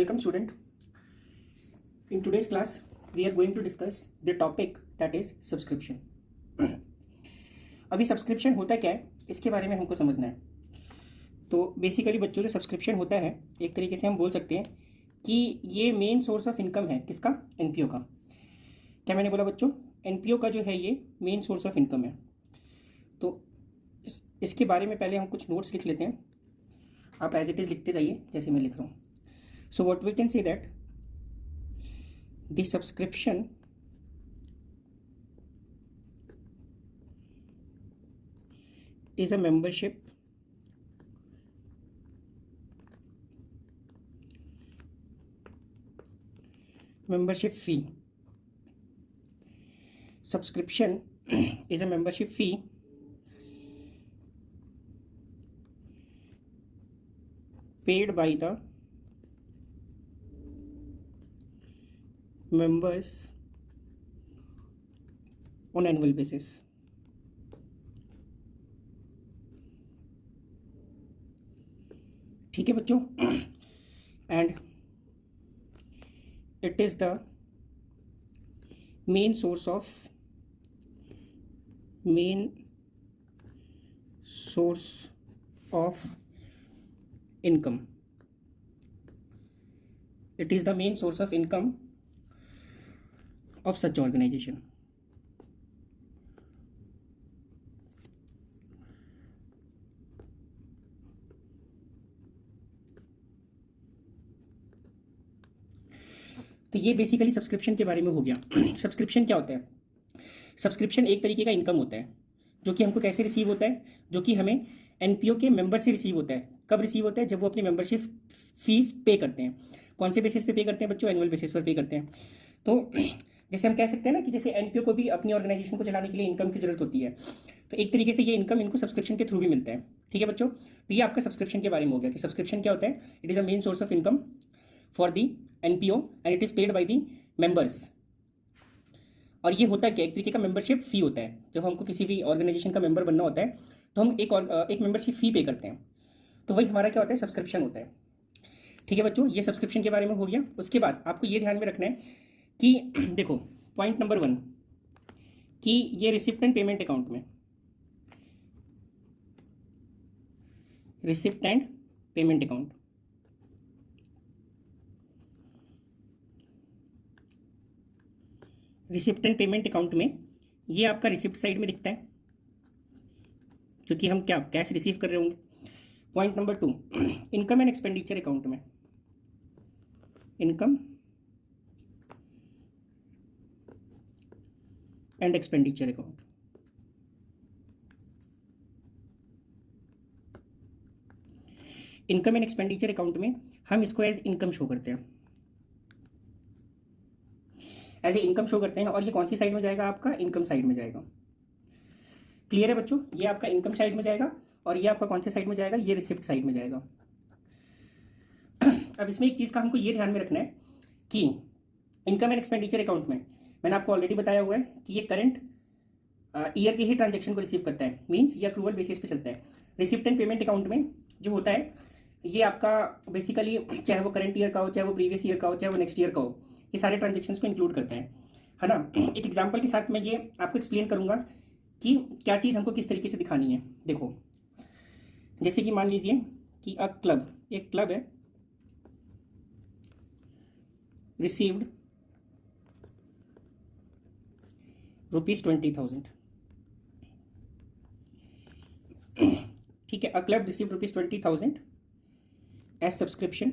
Welcome student. In today's class we are going to discuss the topic that is subscription. अभी subscription होता क्या है इसके बारे में हमको समझना है. तो बेसिकली बच्चों जो सब्सक्रिप्शन होता है एक तरीके से हम बोल सकते हैं कि ये मेन सोर्स ऑफ इनकम है. किसका? एनपीओ का. क्या मैंने बोला बच्चों? एनपीओ का जो है ये मेन सोर्स ऑफ इनकम है. तो इसके बारे में पहले हम कुछ नोट्स लिख लेते हैं. आप एज इट इज़ लिखते जाइए जैसे मैं लिख रहा हूँ. So what we can say that the subscription is a membership fee. Subscription is a membership fee paid by the members on annual basis. ठीक है बच्चों. And it is the main source of income. It is the main source of income of such organization. तो ये basically subscription के बारे में हो गया. सब्सक्रिप्शन क्या होता है? सब्सक्रिप्शन एक तरीके का इनकम होता है जो कि हमको कैसे रिसीव होता है, जो कि हमें एनपीओ के मेंबर से रिसीव होता है. कब रिसीव होता है? जब वो अपनी मेंबरशिप फीस पे करते हैं. कौन से बेसिस पे करते हैं बच्चों? एनुअल बेसिस पर पे करते हैं. तो जैसे हम कह सकते हैं ना कि जैसे एनपीओ को भी अपनी ऑर्गेनाइजेशन को चलाने के लिए इनकम की जरूरत होती है. तो एक तरीके से ये इनकम इनको सब्सक्रिप्शन के थ्रू भी मिलता है. ठीक है बच्चों. तो ये आपका सब्सक्रिप्शन के बारे में हो गया कि सब्सक्रिप्शन क्या होता है. It is a main source of income for the NPO and it is paid by the members. और ये होता है क्या? एक तरीके का मेंबरशिप फी होता है. जब हमको किसी भी ऑर्गेनाइजेशन का मेंबर बनना होता है तो हम एक मेंबरशिप फी पे करते हैं. तो वही हमारा क्या होता है? सब्सक्रिप्शन होता है. ठीक है बच्चों. ये सब्सक्रिप्शन के बारे में हो गया. उसके बाद आपको ये ध्यान में रखना है कि देखो पॉइंट नंबर 1 कि ये रिसिप्ट एंड पेमेंट अकाउंट में, receipt and payment account, receipt and payment account में ये आपका रिसिप्ट साइड में दिखता है क्योंकि हम क्या कैश रिसीव कर रहे होंगे. Point number 2 income and expenditure account में, income and expenditure account. Income and expenditure account में हम इसको एज इनकम शो करते हैं, एज ए इनकम शो करते हैं. और ये कौन सी साइड में जाएगा? आपका इनकम साइड में जाएगा. क्लियर है बच्चों? ये आपका इनकम साइड में जाएगा और ये आपका कौन से साइड में जाएगा? ये रिसिप्ट साइड में जाएगा. अब इसमें एक चीज़ का हमको ये ध्यान में रखना है कि इनकम एंड एक्सपेंडिचर अकाउंट में मैंने आपको ऑलरेडी बताया हुआ है कि ये करंट ईयर के ही ट्रांजैक्शन को रिसीव करता है. मींस ये अक्रूवल बेसिस पे चलता है. रिसिप्ट एंड पेमेंट अकाउंट में जो होता है ये आपका बेसिकली चाहे वो करंट ईयर का हो, चाहे वो प्रीवियस ईयर का हो, चाहे वो नेक्स्ट ईयर का हो, ये सारे ट्रांजेक्शन्स को इंक्लूड करता है ना. एक एग्जाम्पल के साथ मैं ये आपको एक्सप्लेन करूंगा कि क्या चीज़ हमको किस तरीके से दिखानी है. देखो जैसे कि मान लीजिए कि एक क्लब है, रिसीव्ड ₹20,000. ठीक है. A club received ₹20,000 as subscription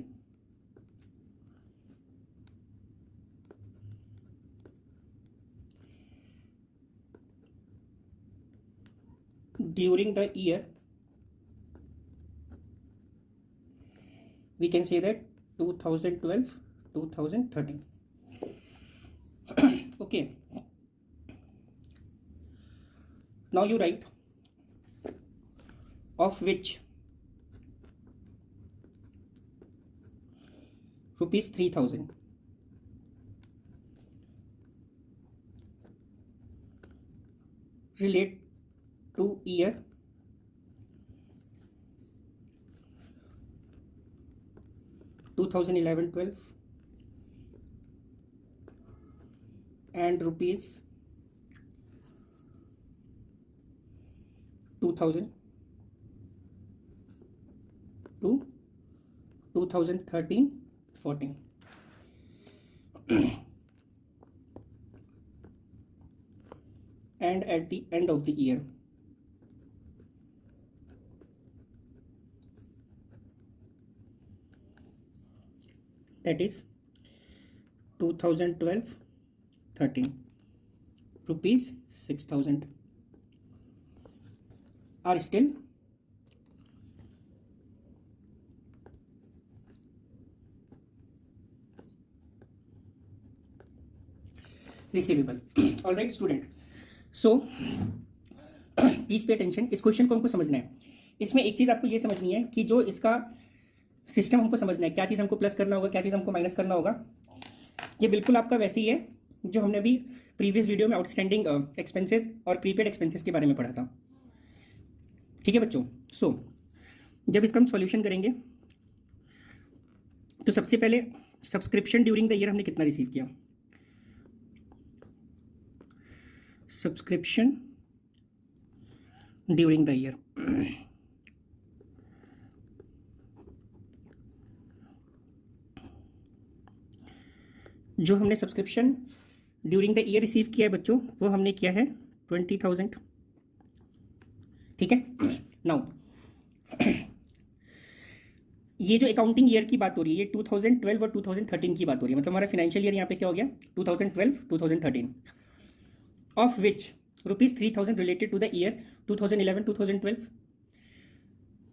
during the year, we can say that 2012-2013. Okay, now you write of which ₹3,000 relate to year 2012 2011-12 and rupees 2000 to 2013-14. And at the end of the year, that is 2012-13, rupees 6,000 are still receivable. All right student, so please pay attention, इस question को हमको समझना है। इसमें एक चीज़ आपको ये समझनी है कि जो इसका सिस्टम हमको समझना है, क्या चीज़ हमको प्लस करना होगा, क्या चीज़ हमको माइनस करना होगा। ये बिल्कुल आपका वैसे ही है जो हमने अभी प्रीवियस वीडियो में आउटस्टैंडिंग एक्सपेंसेस और प्रीपेड एक्सपेंसेस के बारे में पढ़ा था। ठीक है बच्चों, सो जब इसका हम सॉल्यूशन करेंगे तो सबसे पहले सब्सक्रिप्शन ड्यूरिंग द ईयर हमने कितना रिसीव किया। सब्सक्रिप्शन ड्यूरिंग द ईयर, जो हमने subscription during the year receive किया है बच्चों, वो हमने किया है 20,000। ठीक है, नाउ ये जो अकाउंटिंग ईयर की बात हो रही है, ये 2012 और 2013 की बात हो रही है। मतलब हमारा फाइनेंशियल ईयर यहाँ पे क्या हो गया, 2012-2013, of which rupees 3,000 related to the year 2011-2012।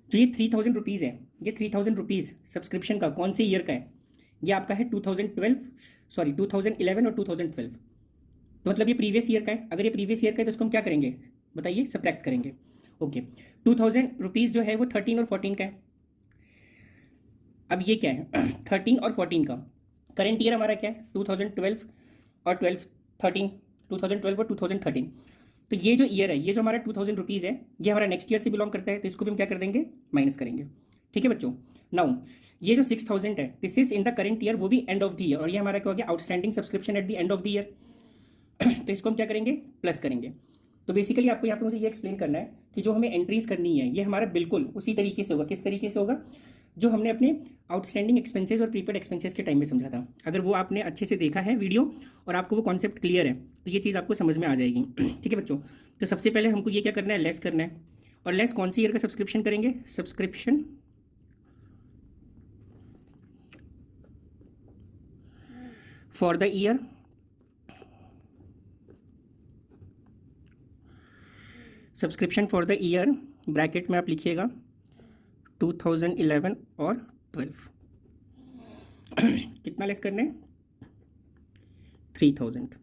जो ये 3,000 रुपीज़ है, ये 3,000 रुपीज़ सब्सक्रिप्शन का कौन से ईयर का है, ये आपका है 2011 और 2012। तो मतलब ये प्रीवियस ईयर का है। अगर ये प्रीवियस ईयर का है तो इसको हम क्या करेंगे बताइए, सब्ट्रैक्ट करेंगे। ओके, 2,000 रुपीज़ जो है वो 13 और 14 का है। अब ये क्या है 13 और 14 का, करेंट ईयर हमारा क्या है 2012 और 2012 और 2013। तो ये जो ईयर है, ये जो हमारा 2,000 रुपीज़ है, ये हमारा नेक्स्ट ईयर से बिलोंग करता है, तो इसको भी हम क्या कर देंगे, माइनस करेंगे। ठीक है बच्चों, नाउ ये जो 6,000 है, this is in the current year, वो भी एंड ऑफ द ईयर, और ये हमारा क्या हो गया, outstanding subscription at the end of the year. तो इसको हम क्या करेंगे, प्लस करेंगे। तो बेसिकली आपको यहाँ पे मुझे ये एक्सप्लेन करना है कि जो हमें एंट्रीज करनी है, ये हमारा बिल्कुल उसी तरीके से होगा। किस तरीके से होगा, जो हमने अपने आउटस्टैंडिंग एक्सपेंसेस और प्रीपेड एक्सपेंसेस के टाइम में समझा था। अगर वो आपने अच्छे से देखा है वीडियो और आपको वो कॉन्सेप्ट क्लियर है, तो ये चीज़ आपको समझ में आ जाएगी। ठीक है बच्चों, तो सबसे पहले हमको ये क्या करना है, लेस करना है। और लेस कौन सी ईयर का सब्सक्रिप्शन करेंगे, subscription for the year subscription for the year, bracket में आप लिखिएगा 2011 और 12। कितना लेस करना है, 3,000।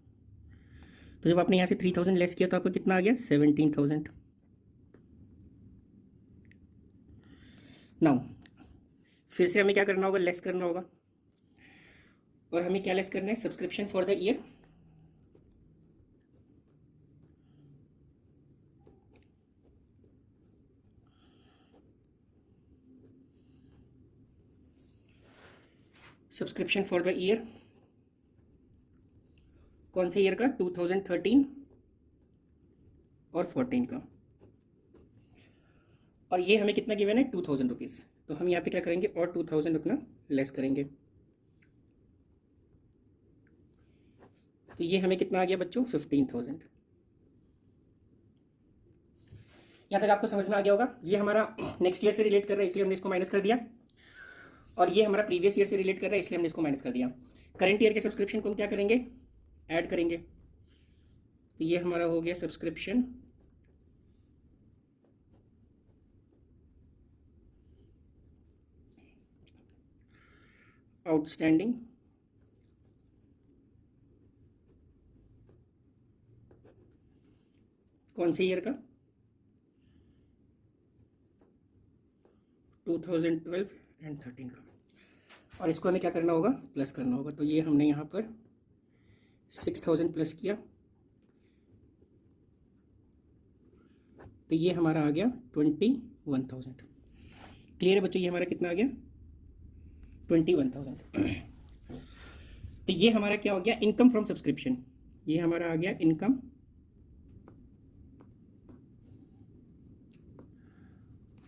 तो जब आपने यहाँ से 3,000 लेस किया तो आपको कितना आ गया, 17,000। नाउ फिर से हमें क्या करना होगा, लेस करना होगा। और हमें क्या लेस करना है, subscription for the year, subscription for the year कौन से ईयर का, 2013 और 14 का। और ये हमें कितना गिवन है, 2,000 रुपीज़। तो हम यहाँ पे क्या करेंगे, और 2,000 अपना लेस करेंगे। तो ये हमें कितना आ गया बच्चों, 15,000। यहाँ तक आपको समझ में आ गया होगा। ये हमारा नेक्स्ट ईयर से रिलेट कर रहा है, इसलिए हमने इसको माइनस कर दिया। और ये हमारा प्रीवियस ईयर से रिलेट कर रहा है, इसलिए हमने इसको माइनस कर दिया। करंट ईयर के सब्सक्रिप्शन को हम क्या करेंगे, ऐड करेंगे। तो ये हमारा हो गया सब्सक्रिप्शन आउटस्टैंडिंग कौन से ईयर का, 2012 एंड 13 का। और इसको हमें क्या करना होगा, प्लस करना होगा। तो ये हमने यहाँ पर 6,000 प्लस किया, तो ये हमारा आ गया 21,000। क्लियर है बच्चों, ये हमारा कितना आ गया, 21,000। तो ये हमारा क्या हो गया, इनकम फ्रॉम सब्सक्रिप्शन। ये हमारा आ गया इनकम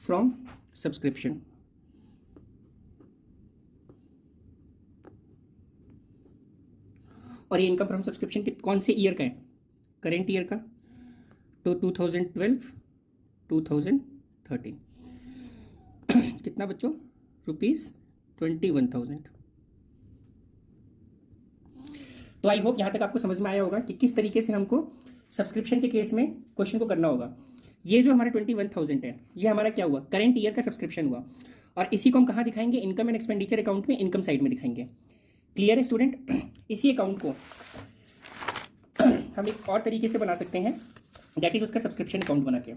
फ्रॉम सब्सक्रिप्शन। और ये इनकम फ्रॉम सब्सक्रिप्शन कौन से ईयर का है, करेंट ईयर का, तो 2012 2013। कितना बच्चों, ₹21,000। तो आई होप यहाँ तक आपको समझ में आया होगा कि किस तरीके से हमको सब्सक्रिप्शन के केस में क्वेश्चन को करना होगा। ये जो हमारा 21,000 है, ये हमारा क्या हुआ, करंट ईयर का सब्सक्रिप्शन हुआ, और इसी को हम कहाँ दिखाएंगे, इनकम एंड एक्सपेंडिचर अकाउंट में, इनकम साइड में दिखाएंगे। क्लियर है स्टूडेंट? इसी अकाउंट को हम एक और तरीके से बना सकते हैं, दैट इज उसका सब्सक्रिप्शन अकाउंट बना के।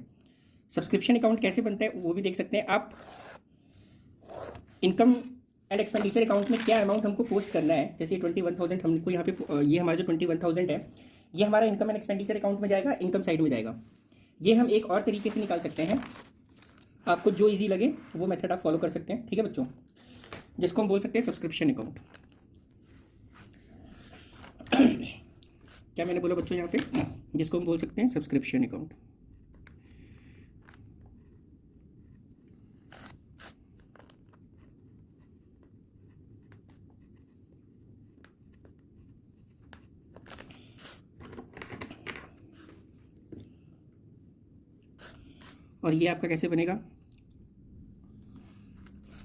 सब्सक्रिप्शन अकाउंट कैसे बनता है वो भी देख सकते हैं आप। इनकम एंड एक्सपेंडिचर अकाउंट में क्या अमाउंट हमको पोस्ट करना है, जैसे 21,000 हमको यहाँ पे, ये हमारा जो 21,000 है, ये हमारा इनकम एंड एक्सपेंडिचर अकाउंट में जाएगा, इनकम साइड में जाएगा। ये हम एक और तरीके से निकाल सकते हैं, आपको जो इजी लगे वो मेथड आप फॉलो कर सकते हैं। ठीक है बच्चों, जिसको हम बोल सकते हैं सब्सक्रिप्शन अकाउंट। क्या मैंने बोला बच्चों यहाँ पे, जिसको हम बोल सकते हैं सब्सक्रिप्शन अकाउंट। और ये आपका कैसे बनेगा,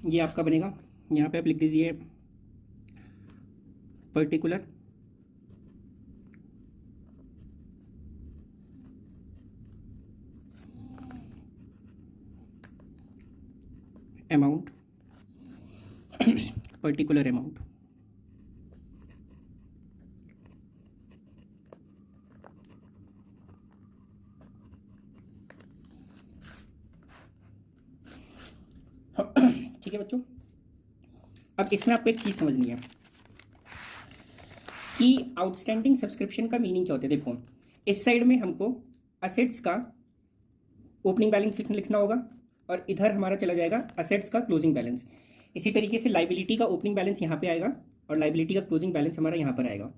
ये आपका बनेगा, यहाँ पे आप लिख दीजिए पर्टिकुलर अमाउंट, पर्टिकुलर अमाउंट। ठीक है बच्चों, अब इसमें आपको एक चीज़ समझनी है कि आउटस्टैंडिंग सब्सक्रिप्शन का मीनिंग क्या होता है। देखो, इस साइड में हमको असेट्स का ओपनिंग बैलेंस लिखना होगा, और इधर हमारा चला जाएगा असेट्स का क्लोजिंग बैलेंस। इसी तरीके से लाइबिलिटी का ओपनिंग बैलेंस यहाँ पे आएगा, और लाइबिलिटी का क्लोजिंग बैलेंस हमारा यहाँ पर आएगा।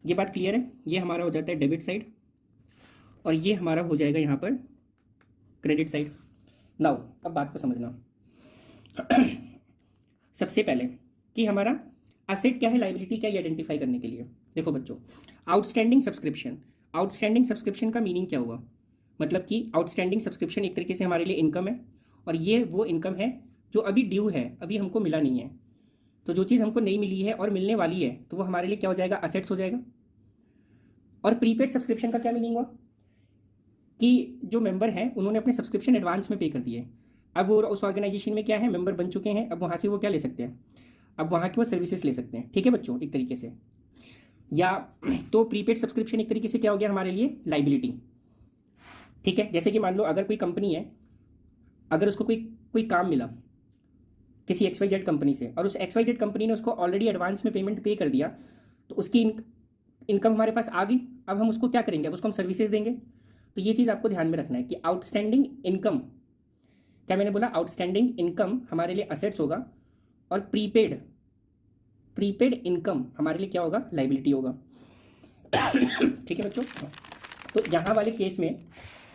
ये बात क्लियर है? ये हमारा हो जाता है डेबिट साइड, और ये हमारा हो जाएगा यहाँ पर क्रेडिट साइड। नाउ अब बात को समझना। सबसे पहले कि हमारा असेट क्या है, लाइबिलिटी क्या है, आइडेंटिफाई करने के लिए देखो बच्चों, आउटस्टैंडिंग सब्सक्रिप्शन। आउटस्टैंडिंग सब्सक्रिप्शन का मीनिंग क्या हुआ, मतलब कि आउटस्टैंडिंग सब्सक्रिप्शन एक तरीके से हमारे लिए इनकम है, और ये वो इनकम है जो अभी ड्यू है, अभी हमको मिला नहीं है। तो जो चीज़ हमको नहीं मिली है और मिलने वाली है, तो वो हमारे लिए क्या हो जाएगा, असेट्स हो जाएगा। और प्रीपेड सब्सक्रिप्शन का क्या मीनिंग हुआ कि जो मेंबर हैं उन्होंने अपने सब्सक्रिप्शन एडवांस में पे कर दिए, अब वो उस ऑर्गेनाइजेशन में क्या है, मेंबर बन चुके हैं, अब वहाँ से वो क्या ले सकते हैं, अब वहाँ की वो सर्विसेज ले सकते हैं। ठीक है बच्चों, एक तरीके से। या तो प्रीपेड सब्सक्रिप्शन एक तरीके से क्या हो गया हमारे लिए, लाइबिलिटी। ठीक है, जैसे कि मान लो अगर कोई कंपनी है, अगर उसको कोई काम मिला किसी XYZ कंपनी से, और उस XYZ कंपनी ने उसको ऑलरेडी एडवांस में पेमेंट पे कर दिया, तो उसकी इनकम हमारे पास आ गई। अब हम उसको क्या करेंगे, अब उसको हम सर्विसेज देंगे। तो ये चीज़ आपको ध्यान में रखना है कि आउटस्टैंडिंग इनकम, क्या मैंने बोला, आउटस्टैंडिंग इनकम हमारे लिए असेट्स होगा, और प्रीपेड इनकम हमारे लिए क्या होगा, लाइबिलिटी होगा। ठीक है बच्चों, तो यहाँ वाले केस में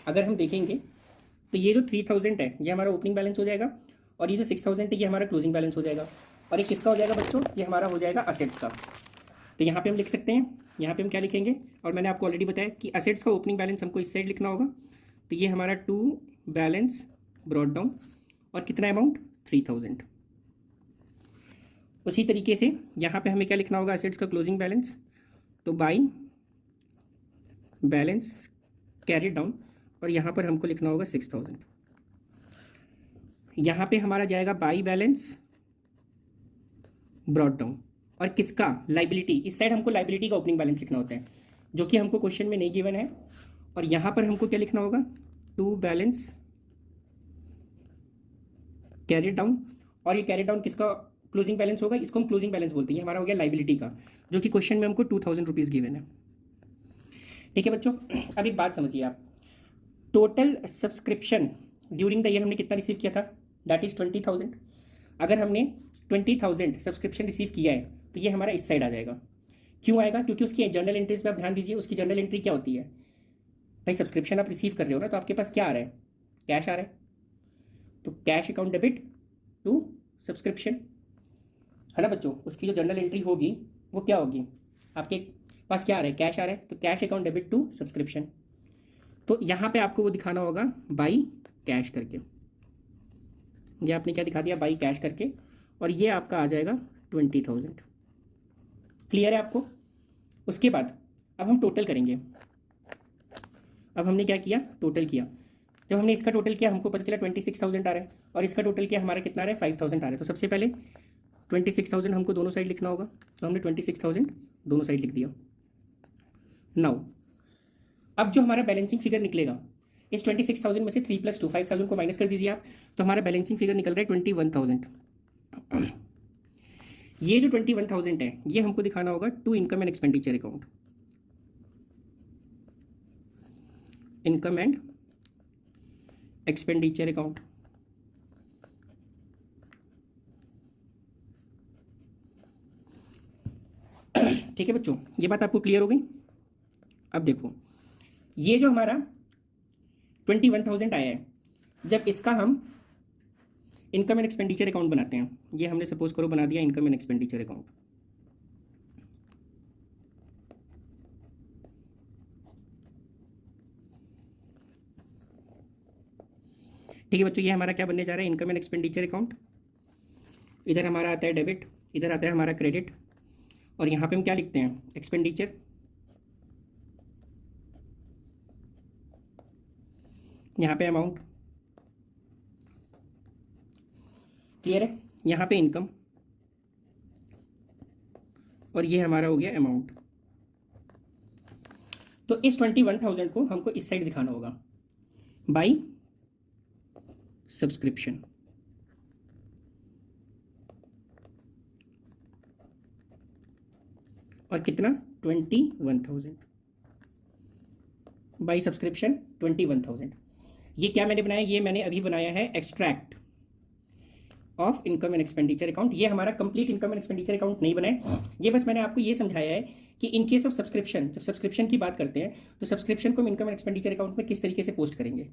अगर हम देखेंगे तो ये जो 3,000 है ये हमारा ओपनिंग बैलेंस हो जाएगा, और ये जो 6,000 है ये हमारा क्लोजिंग बैलेंस हो जाएगा, और ये किसका हो जाएगा बच्चों, ये हमारा हो जाएगा असेट्स का। तो यहाँ पे हम लिख सकते हैं, यहाँ पे हम क्या लिखेंगे, और मैंने आपको ऑलरेडी बताया कि असेट्स का ओपनिंग बैलेंस हमको इस साइड लिखना होगा। तो ये हमारा टू बैलेंस ब्रॉट डाउन, और कितना अमाउंट, 3,000। उसी तरीके से यहाँ पे हमें क्या लिखना होगा, असेट्स का क्लोजिंग बैलेंस, तो बाई बैलेंस कैरिड डाउन, और यहाँ पर हमको लिखना होगा 6,000। यहाँ पे हमारा जाएगा बाई बैलेंस ब्रॉट डाउन, और किसका, लाइबिलिटी। इस साइड हमको लाइबिलिटी का ओपनिंग बैलेंस लिखना होता है, जो कि हमको क्वेश्चन में नहीं गिवन है। और यहाँ पर हमको क्या लिखना होगा, टू बैलेंस कैरिड डाउन, और ये कैरिड डाउन किसका क्लोजिंग बैलेंस होगा, इसको हम क्लोजिंग बैलेंस बोलते हैं। हमारा हो गया लाइबिलिटी का, जो कि क्वेश्चन में हमको 2,000 रुपीज़ गिवन है। ठीक है बच्चों, अब एक बात समझिए आप, total subscription during the year हमने कितना रिसीव किया था, दैट इज़ 20,000। अगर हमने 20,000 सब्सक्रिप्शन रिसीव किया है तो ये हमारा इस साइड आ जाएगा। क्यों आएगा? क्योंकि उसकी जर्नल एंट्रीज पे आप ध्यान दीजिए, उसकी जर्नल एंट्री क्या होती है भाई, सब्सक्रिप्शन आप रिसीव कर रहे हो ना, तो आपके पास क्या आ रहा है, कैश आ रहा है, तो cash account debit to subscription, है ना बच्चों। उसकी जो जर्नल एंट्री होगी वो क्या होगी, आपके पास क्या आ रहा है, कैश आ रहा है, तो cash account debit to subscription. तो यहाँ पे आपको वो दिखाना होगा बाई कैश करके, ये आपने क्या दिखा दिया, बाई कैश करके, और ये आपका आ जाएगा 20,000। क्लियर है आपको? उसके बाद अब हम टोटल करेंगे। अब हमने क्या किया, टोटल किया। जब हमने इसका टोटल किया हमको पता चला 26,000 आ रहा है, और इसका टोटल किया हमारा कितना आ रहा है, 5,000 आ रहा है। तो सबसे पहले 26,000 हमको दोनों साइड लिखना होगा, तो हमने 26,000 दोनों साइड लिख दिया। नाउ अब जो हमारा बैलेंसिंग फिगर निकलेगा, इस 26,000 में से 3 + 2 5,000 को माइनस कर दीजिए आप, तो हमारा बैलेंसिंग फिगर निकल रहा है 21,000। ये जो 21,000 है ये हमको दिखाना होगा to income and expenditure account, income and expenditure account. ठीक है बच्चों, ये बात आपको क्लियर हो गई? अब देखो, ये जो हमारा 21,000 आया है, जब इसका हम इनकम एंड एक्सपेंडिचर अकाउंट बनाते हैं, ये हमने सपोज करो बना दिया इनकम एंड एक्सपेंडिचर अकाउंट। ठीक है बच्चों, ये हमारा क्या बनने जा रहा है, इनकम एंड एक्सपेंडिचर अकाउंट। इधर हमारा आता है डेबिट, इधर आता है हमारा क्रेडिट, और यहाँ पे हम क्या लिखते हैं, एक्सपेंडिचर। यहाँ पे अमाउंट, क्लियर है, यहाँ पे इनकम, और ये हमारा हो गया अमाउंट। तो इस 21,000 को हमको इस साइड दिखाना होगा बाई सब्सक्रिप्शन। और कितना, 21,000 बाई सब्सक्रिप्शन 21,000। ये क्या मैंने बनाया, ये मैंने अभी बनाया है extract of income and expenditure account. ये हमारा complete income and expenditure account नहीं बना है, ये बस मैंने आपको ये समझाया है कि इन केस ऑफ सब्सक्रिप्शन, जब सब्सक्रिप्शन की बात करते हैं तो सब्सक्रिप्शन को हम इनकम एंड एक्सपेंडिचर अकाउंट में किस तरीके से पोस्ट करेंगे।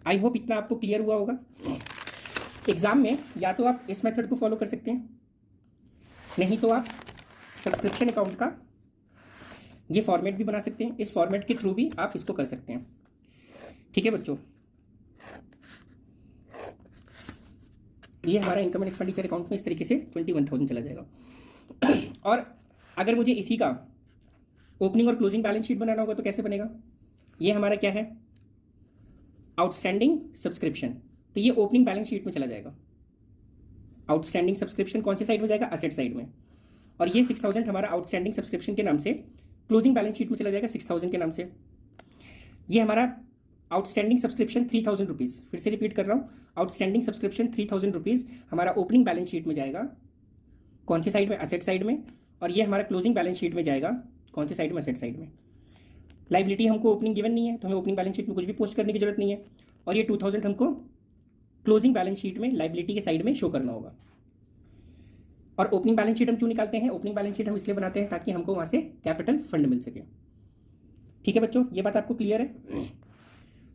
आई होप इतना आपको क्लियर हुआ होगा। एग्जाम में या तो आप इस मेथड को फॉलो कर सकते हैं, नहीं तो आप सब्सक्रिप्शन अकाउंट का ये फॉर्मेट भी बना सकते हैं, इस फॉर्मेट के थ्रू भी आप इसको कर सकते हैं। ठीक है बच्चों, ये हमारा इनकम एंड एक्सपेंडिचर अकाउंट में इस तरीके से 21,000 चला जाएगा। और अगर मुझे इसी का ओपनिंग और क्लोजिंग बैलेंस शीट बनाना होगा तो कैसे बनेगा, ये हमारा क्या है, आउटस्टैंडिंग सब्सक्रिप्शन, तो ये ओपनिंग बैलेंस शीट में चला जाएगा। आउटस्टैंडिंग सब्सक्रिप्शन कौन से साइड में जाएगा, असेट साइड में, और ये 6,000 हमारा आउटस्टैंडिंग सब्सक्रिप्शन के नाम से क्लोजिंग बैलेंस शीट में चला जाएगा 6,000 के नाम से। ये हमारा आउटस्टैंडिंग सब्सक्रिप्शन 3,000 रुपीज़, फिर से रिपीट कर रहा हूँ, आउटस्टैंडिंग सब्सक्रिप्शन 3,000 रुपीज़ हमारा ओपनिंग बैलेंस शीट में जाएगा, कौन से साइड में, असेट साइड में, और ये हमारा क्लोजिंग बैलेंस शीट में जाएगा कौन से साइड में, असेट साइड में। लाइबिलिटी हमको ओपनिंग गिवन नहीं है तो हमें ओपनिंग बैलेंस शीट में कुछ भी पोस्ट करने की जरूरत नहीं है, और ये 2,000 हमको क्लोजिंग बैलेंस शीट में लाइबिलिटी के साइड में शो करना होगा। और ओपनिंग बैलेंस शीट हम क्यों निकालते हैं, ओपनिंग बैलेंस शीट हम इसलिए बनाते हैं ताकि हमको वहाँ से कैपिटल फंड मिल सके। ठीक है बच्चों, ये बात आपको क्लियर है?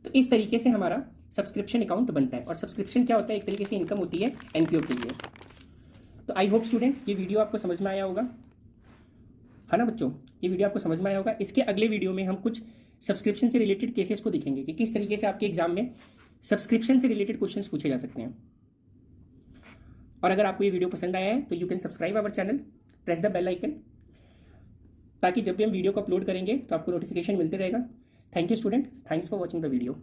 तो इस तरीके से हमारा सब्सक्रिप्शन अकाउंट बनता है, और सब्सक्रिप्शन क्या होता है, एक तरीके से इनकम होती है एनपीओ के लिए। तो आई होप स्टूडेंट ये वीडियो आपको समझ में आया होगा, है ना बच्चों, ये वीडियो आपको समझ में आया होगा। इसके अगले वीडियो में हम कुछ सब्सक्रिप्शन से रिलेटेड केसेस को दिखेंगे कि किस तरीके से आपके एग्जाम में सब्सक्रिप्शन से रिलेटेड क्वेश्चंस पूछे जा सकते हैं। और अगर आपको ये वीडियो पसंद आया है तो you can subscribe our channel, press the bell icon, ताकि जब भी हम वीडियो को अपलोड करेंगे तो आपको नोटिफिकेशन मिलते रहेगा। Thank you student, thanks for watching the video.